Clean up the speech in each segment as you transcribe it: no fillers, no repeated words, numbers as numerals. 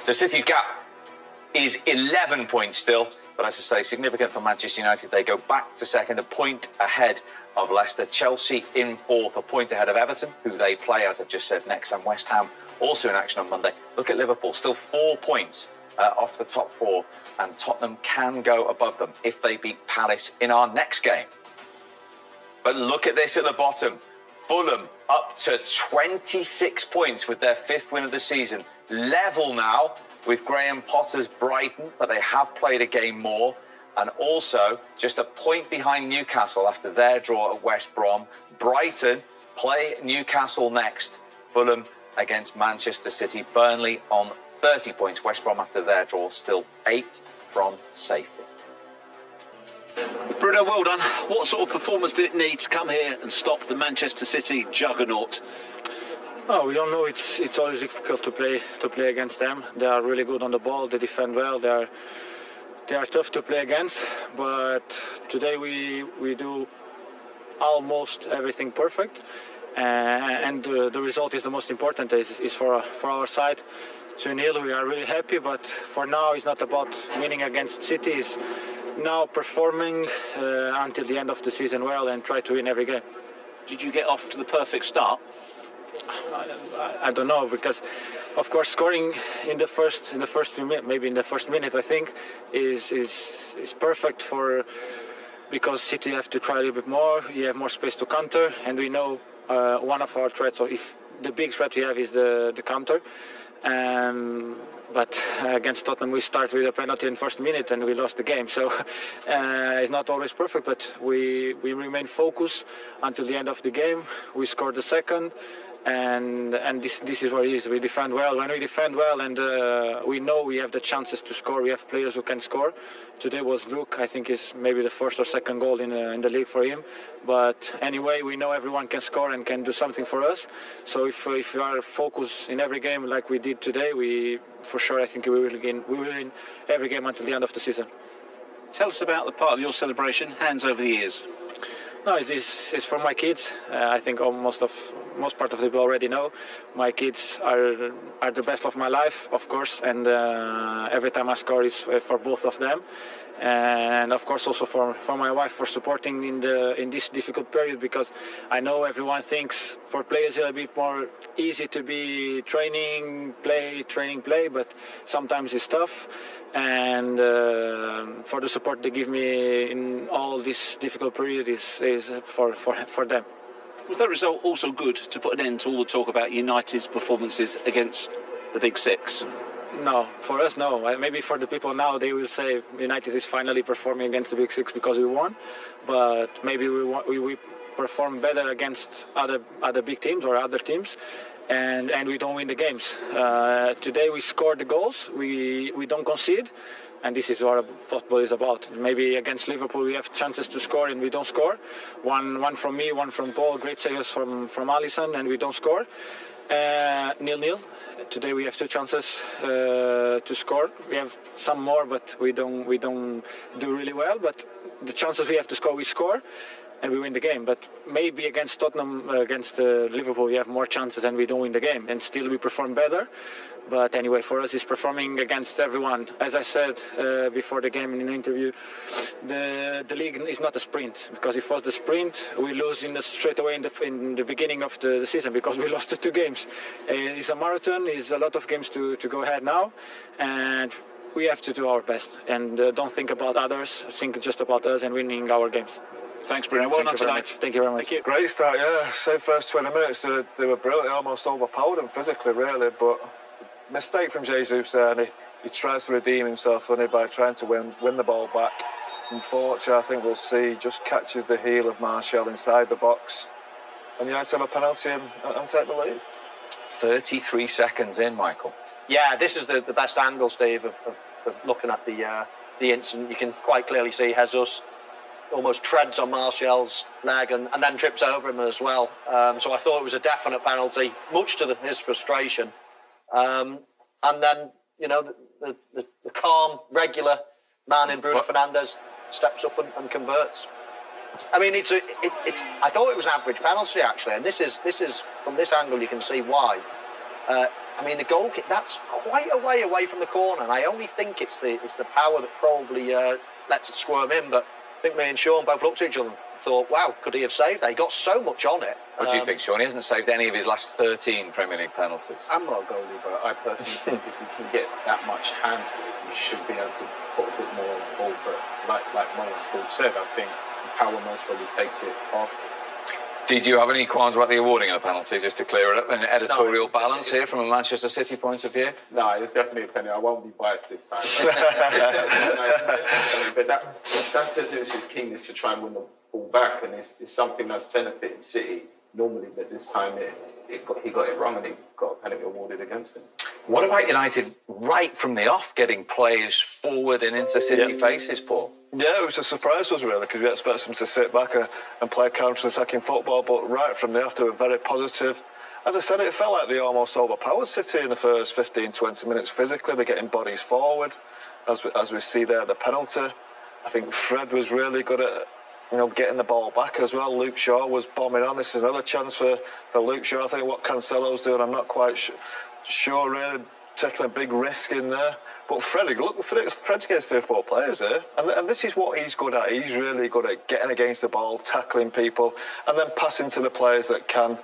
So City's gap is 11 points still, but as I say, significant for Manchester United. They go back to second, a point ahead of Leicester. Chelsea in fourth, a point ahead of Everton, who they play, as I've just said, next, and West Ham also in action on Monday. Look at Liverpool, still 4 points off the top four, and Tottenham can go above them if they beat Palace in our next game. But look at this at the bottom. Fulham up to 26 points with their 5th win of the season. Level now with Graham Potter's Brighton, but they have played a game more. And also just a point behind Newcastle after their draw at West Brom. Brighton play Newcastle next. Fulham against Manchester City. Burnley on 30 points. West Brom after their draw still 8 from safety. Bruno, well done. What sort of performance did it need to come here and stop the Manchester City juggernaut? Oh, we all know it's always difficult to play against them. They are really good on the ball. They defend well. They are tough to play against. But today we do almost everything perfect, and the result is the most important. Is for our side. 2-0. We are really happy, but for now it's not about winning against City. It's now performing until the end of the season well and try to win every game. Did you get off to the perfect start? I don't know, because of course scoring in the first few minutes, maybe in the first minute, I think is perfect because City have to try a little bit more. You have more space to counter, and we know one of our threats, or if the big threat we have is the counter. But against Tottenham we start with a penalty in the first minute and we lost the game. So it's not always perfect, but we remain focused until the end of the game. We scored the second, and this is what it is. We defend well. When we defend well and we know we have the chances to score, we have players who can score. Today was Luke. I think is maybe the first or second goal in the league for him. But anyway, we know everyone can score and can do something for us. So if we are focused in every game like we did today, for sure I think we will win every game until the end of the season. Tell us about the part of your celebration, hands over the ears. No, it's for my kids. I think most part of the people already know. My kids are the best of my life, of course, and every time I score is for both of them. And of course also for my wife for supporting in this difficult period, because I know everyone thinks for players it's a bit more easy to be training, play, but sometimes it's tough. And for the support they give me in all this difficult period is for them. Was that result also good to put an end to all the talk about United's performances against the Big Six? No, for us, no. Maybe for the people now, they will say United is finally performing against the Big Six because we won. But maybe we perform better against other big teams or other teams, and we don't win the games. Today we scored the goals. We don't concede. And this is what football is about. Maybe against Liverpool we have chances to score and we don't score. One from me, one from Paul, great saves from Alisson, and we don't score. 0-0. Today we have 2 chances to score. We have some more, but we don't do really well. But the chances we have to score, we score, and we win the game. But maybe against Tottenham, against Liverpool, we have more chances and we don't win the game, and still we perform better. But anyway, for us, it's performing against everyone. As I said before the game in an interview, the league is not a sprint, because if it was the sprint, we lose straight away in the beginning of the season, because we lost 2 games. It's a marathon. It's a lot of games to go ahead now, and we have to do our best and don't think about others. Think just about us and winning our games. Thanks, Bruno. Well done tonight. Thank you very much. Thank you. Great start, yeah. Same first 20 minutes, they were brilliant. They almost overpowered them physically, really, but mistake from Jesus there, and he tries to redeem himself by trying to win the ball back. Unfortunately, I think we'll see, just catches the heel of Martial inside the box, and United have a penalty and take the lead. 33 seconds in, Michael. Yeah, this is the best angle, Steve, of looking at the incident. You can quite clearly see Jesus almost treads on Martial's leg and then trips over him as well. So I thought it was a definite penalty, much to his frustration. And then, the calm, regular man in Bruno Fernandes steps up and converts. I mean, I thought it was an average penalty, actually, and this is from this angle you can see why. I mean, the goal kick, that's quite a way away from the corner, and I only think it's the power that probably lets it squirm in, but I think me and Sean both looked at each other and thought, wow, could he have saved that? He got so much on it. What do you think, Sean? He hasn't saved any of his last 13 Premier League penalties. I'm not a goalie, but I personally think if you can get that much hand to it, you should be able to put a bit more on the ball. But like Mo and Paul said, I think the power most probably takes it past it. Did you have any qualms about the awarding of the penalty, just to clear it up? An editorial balance here from a Manchester City point of view? No, it's definitely a penalty. I won't be biased this time. But that's his keenness to try and win the ball back, and it's something that's benefited City normally, but this time he got it wrong and he got a penalty awarded against him. What about United right from the off, getting players forward and into City faces, Paul? Yeah, it was a surprise to us, really, because we expect them to sit back and play counter-attacking football, but right from the off they were very positive. As I said, it felt like they almost overpowered City in the first 15-20 minutes physically. They're getting bodies forward, as we see there, the penalty. I think Fred was really good at getting the ball back as well. Luke Shaw was bombing on. This is another chance for Luke Shaw. I think what Cancelo's doing, I'm not quite sure, really, taking a big risk in there. But Fred's against 3 or 4 players here, and this is what he's good at. He's really good at getting against the ball, tackling people, and then passing to the players that can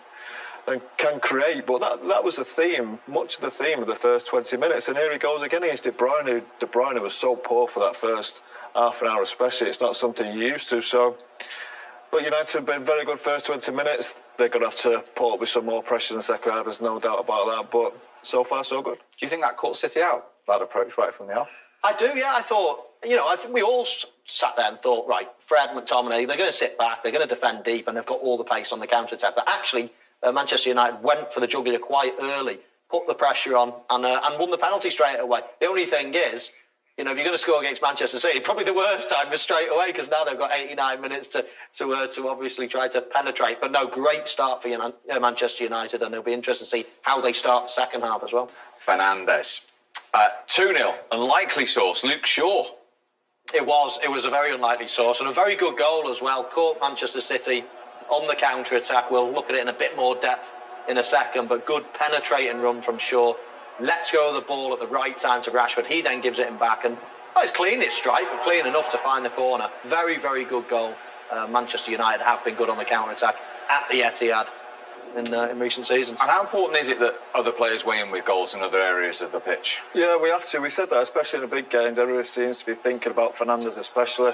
create. But that was the theme, much of the theme of the first 20 minutes. And here he goes again against De Bruyne. De Bruyne was so poor for that first half an hour especially. It's not something you're used to. So, but United have been very good first 20 minutes. They're going to have to put up with some more pressure in the second half. There's no doubt about that. But so far, so good. Do you think that caught City out, that approach right from the off? I do, yeah. I thought, I think we all sat there and thought, right, Fred, McTominay, they're going to sit back, they're going to defend deep, and they've got all the pace on the counter-attack. But actually, Manchester United went for the jugular quite early, put the pressure on, and won the penalty straight away. The only thing is, if you're going to score against Manchester City, probably the worst time was straight away, because now they've got 89 minutes to obviously try to penetrate. But no, great start for Manchester United, and it'll be interesting to see how they start the second half as well. Fernandes. 2-0, unlikely source, Luke Shaw. It was a very unlikely source, and a very good goal as well. Caught Manchester City on the counter-attack. We'll look at it in a bit more depth in a second, but good penetrating run from Shaw. Lets go of the ball at the right time to Rashford. He then gives it him back, and it's clean, his strike, but clean enough to find the corner. Very, very good goal. Manchester United have been good on the counter-attack at the Etihad in recent seasons. And how important is it that other players weigh in with goals in other areas of the pitch? Yeah, we have to. We said that, especially in the big games. Everyone seems to be thinking about Fernandes, especially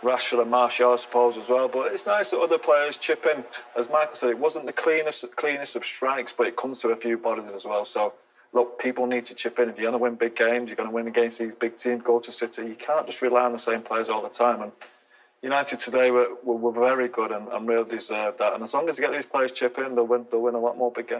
Rashford and Martial, I suppose, as well. But it's nice that other players chip in. As Michael said, it wasn't the cleanest of strikes, but it comes to a few bodies as well. So, look, people need to chip in. If you're going to win big games, you're going to win against these big teams, go to City. You can't just rely on the same players all the time. And United today were very good and really deserved that. And as long as they get these players chip in, they'll win a lot more big games.